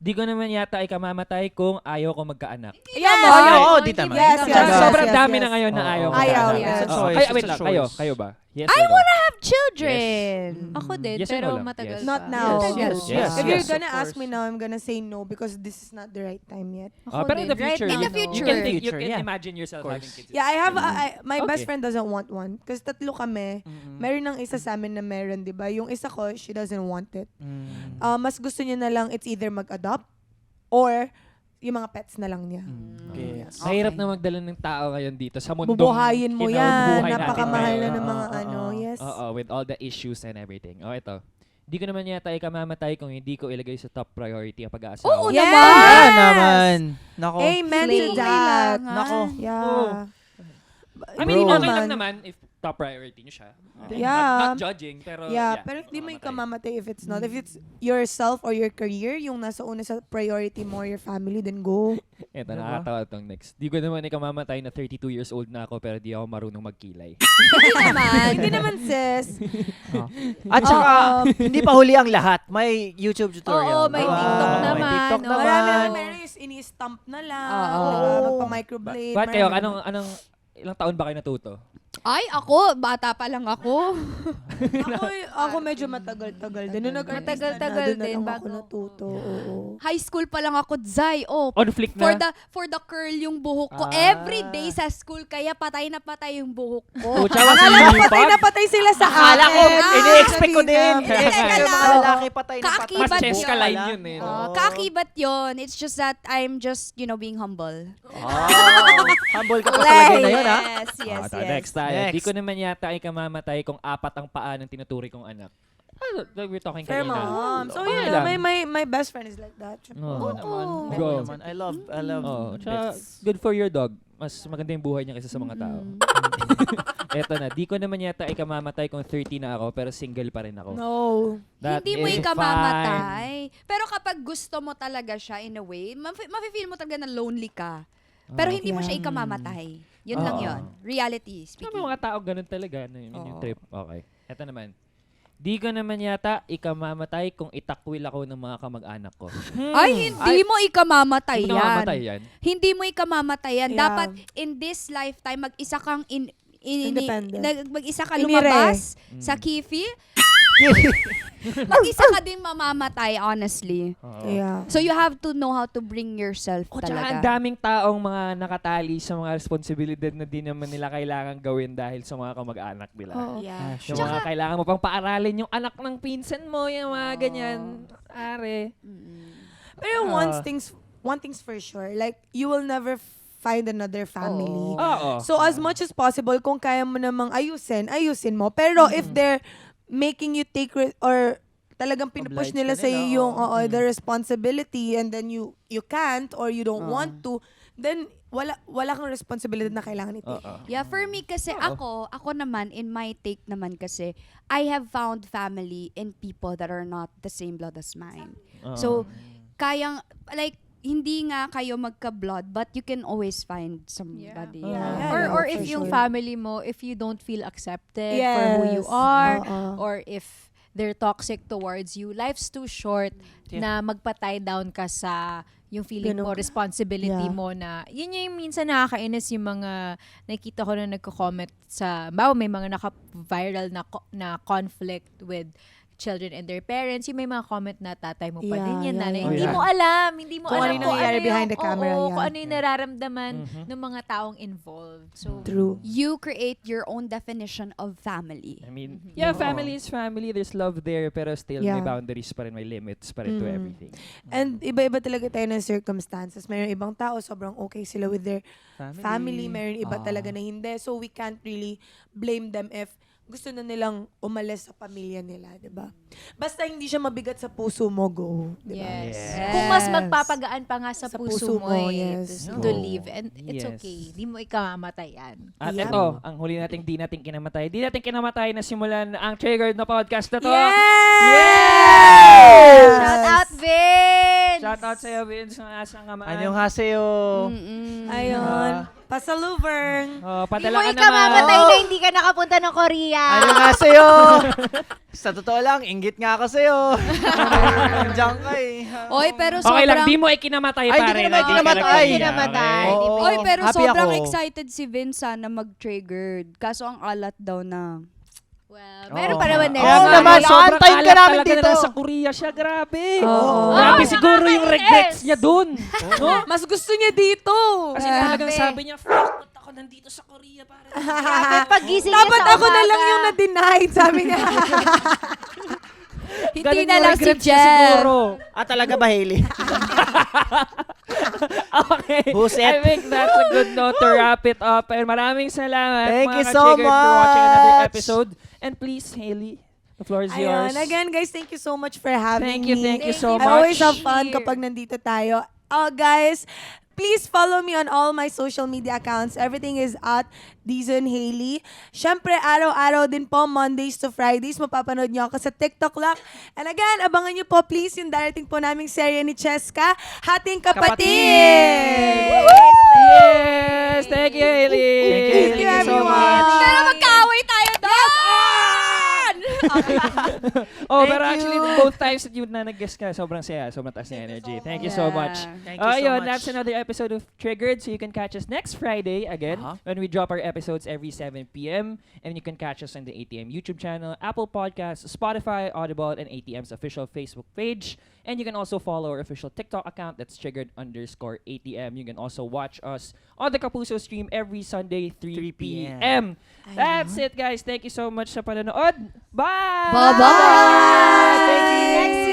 Di ko naman yata ikamamatay kung ayaw ko magkaanak. Oo, di tama. Yes, Sobrang yes, dami yes. na ngayon na ayaw Ayaw, magkaanak. yes. It's a Oo. choice, Kaya, it's wait a lang, choice. kayo ba? Yes I or no? wanna have children. Mm. Ako din, Yes or pero no lang? matagal Yes. pa. Not now. Matagal Yes, pa. yes, If you're yes, gonna of ask me course. now, I'm gonna say no because this is not the right time yet. Ako Pero in the din. Right future, now, you in the can future. think, you Future, can yeah. imagine yourself Of course. having kids. Yeah, I have my Okay. best friend doesn't want one because tatlo kami. Meron ng isa sa amin na meron, 'di ba? Yung isa ko, she doesn't want it. Mas gusto niya na lang it's either mag-adopt or yung mga pets na lang niya. Okay. Mahirap na magdala ng tao ngayon dito sa mundong Bubuhayin mo yan. kinabubuhay natin Napakamahal na ngayon. ng mga ano. Yes. Oo, with all the issues and everything. Ito. Di ko naman yata ikamamatay kung hindi ko ilagay sa top priority ang pag-aasawa. Oo Yes! naman. naman. Nako. Amen to Slay. that. Kailangan. Nako. Yeah. I mean, Bro. okay lang naman if top priority nyo siya. Yeah. Not judging, pero Yeah, pero hindi mo ikamamatay if it's not. If it's yourself or your career, yung nasa una sa priority mo or your family, then go. Ito, Diba? nakakatawa itong next. Di ko naman ikamamatay na 32 years old na ako pero di ako marunong magkilay. Hindi naman. Hindi naman, sis. At saka, hindi pa huli ang lahat. May YouTube tutorial. Oo, may Diba? TikTok May naman. TikTok Oo. naman. Marami naman meron yung ini-stamp na lang. Oo. Diba? Magpa-microblade. Bakit kayo? Marami Anong ilang taon ba kayo natuto? Ay, ako, bata pa lang ako. ako medyo matagal-tagal din. Nung nag-artista Matagal-tagal na, doon na din lang bago ako natuto. Oo. High school pa lang ako, Zay. Oh, On flick for na? the curl yung buhok ko. Ah. Every day sa school, kaya patay na patay yung buhok ko. Pucha, was Akala ko yung patay na pag? patay sila sa akin. Akala ko, Ah, ini-expect ko din. Teka Ini-expect ko yung mga lang. lalaki patay na patay. Kaakibat Mas yun. Cheska line yun eh. Oo. Kaakibat yun. It's just that I'm just, being humble. Humble ka pa sa lagay na yun, ha? Yes, yes, Ito, yes. next tayo. Next. Di ko naman yata ikamamatay kung apat ang paa ng tinuturi kong anak. Like we're talking Fair kanina. mom. So Okay yeah, lang. my best friend is like that. Oo. naman. Go. Oo naman. I love Tsaka, pets. good for your dog. Mas maganda yung buhay niya kaysa sa mga tao. Eto na, di ko naman yata ikamamatay kung 30 na ako pero single pa rin ako. No. That Hindi mo is ikamamatay. Pero kapag gusto mo talaga siya in a way, mafe-feel mo talaga na lonely ka. Pero hindi mo siya ikamamatay. Yun lang Oo. yun. Reality May speaking. mga tao ganun talaga. Yun yung Oo. trip. Okay. Eto naman. Di ko naman yata ikamamatay kung itakwil ako ng mga kamag-anak ko. Ay, hindi mo ikamamatay Hindi yan. namamatay yan. Hindi mo ikamamatay yan. Yeah. Dapat in this lifetime, mag-isa kang Independent. mag-isa ka Inire. lumabas sa kifi. Mag-isa ka din mamamatay, honestly. Oo. Yeah. So you have to know how to bring yourself O tsaka ang talaga. daming taong mga nakatali sa mga responsibilidad na di naman nila kailangan gawin dahil sa mga kamag-anak nila. Oo. Yeah. Yung mga kailangan mo pang paaralin yung anak ng pinsan mo, yung mga ganyan. Are. Pero one thing's for sure, like you will never find another family. Oo. So as much as possible, kung kaya mo namang ayusin mo. Pero if they're making you take or talagang pinupush Obliged nila ka sa nila, yung oo. the responsibility and then you can't or you don't want to, then wala kang responsibility na kailangan i-take. Yeah, for me kasi ako naman, in my take naman kasi, I have found family in people that are not the same blood as mine. So, kayang, like, hindi nga kayo magka-blood, but you can always find somebody. Yeah, Or for if yung sure. family mo, if you don't feel accepted Yes. for who you are, Oo. or if they're toxic towards you, life's too short na magpa-tie down ka sa yung feeling mo, Ganun. responsibility Yeah. mo na, yun yung minsan nakakainis yung mga, nakikita ko na nagko-comment sa, may mga naka-viral na conflict with children and their parents, yung may mga comment na tatay mo pa Yeah, din yan, yeah, nanay. yeah. Hindi Oh, mo yeah. alam, hindi mo Kung alam ano yung nangyayari behind the camera, oo, yeah. kung ano yung nararamdaman ng mga taong involved. So, True. You create your own definition of family. I mean, yeah, family is family. There's love there, pero still may Yeah. boundaries pa rin, may limits pa rin to everything. And iba-iba talaga tayo ng circumstances. Mayroon ibang tao, sobrang okay sila with their family. Mayroon iba talaga na hindi. So we can't really blame them if gusto na nilang umalis sa pamilya nila, di ba? Basta hindi siya mabigat sa puso mo, go. Di ba? yes. Yes. Kung mas magpapagaan pa nga sa, Sa puso mo, yes. to live. And it's Yes. okay. Di mo ikamamatay yan. At Yeah. ito, ang huli nating di natin kinamatay. Di natin kinamatay na simulan ang Triggered na podcast na to. Yes! Shout out, Vin! Shoutout sa'yo, Vince. Asan ka man? Annyeonghaseyo. Ayun. Pasalubong. Padala ka Hindi mo ikamamatay naman. na hindi ka nakapunta ng Korea. Annyeonghaseyo. Sa totoo lang, inggit nga ako sa'yo. Diyan ka eh. Oy, pero Okay lang, sobrang... di mo ikinamatay Ay, pa di ko rin. naman ikinamatay. Ikinamatay. Oo. Oy, pero Happy sobrang ako. excited si Vince sana mag-triggered. Kaso ang alat daw na. Well, meron Oo. pa naman next Oo time. naman, Sobrang aantayin ka alat namin talaga dito. na nasa Korea siya, grabe. Oo. Grabe siguro yung regrets niya dun. No? Mas gusto niya dito. Kasi talagang sabi niya, fuck, ba't ako nandito sa Korea para. Pag-gising niya Dapat sa ako na lang umaga. yung na-denied, sabi niya. Hindi Ganun na yung lang si regrets niya Jeff. siguro. Talaga ba, Hailey? Okay. Buset. I think that's a good note to wrap it up. And maraming salamat Thank mga you so ka-Triggered for watching another much. episode. And please, Hailey, the floor is yours. Ayun. Again, guys, thank you so much for having Thank you me. so I much. always have fun kapag nandito tayo. Guys, please follow me on all my social media accounts. Everything is at Dizon Hailey. Syempre, araw-araw din po, Mondays to Fridays, mapapanood niyo ako sa TikTok lang. And again, abangan niyo po please yung darating po naming serye ni Cheska, Hating Kapatid! Yes! Thank you, Hailey! Thank you, so everyone. much. Pero magkaaway tayo doon! Oh, Thank pero actually, you. both times that you na nag-guest ka, sobrang saya, sobrang taas na energy. Thank you so much. Thank you so Ayun, much. that's another episode of Triggered. So you can catch us next Friday again when we drop our episodes every 7 p.m. And you can catch us on the ATM YouTube channel, Apple Podcasts, Spotify, Audible, and ATM's official Facebook page. And you can also follow our official TikTok account. That's triggered_ATM. You can also watch us on the Kapuso stream every Sunday, 3 p.m. That's it, guys. Thank you so much sa panonood. Bye! Bye-bye! Thank you.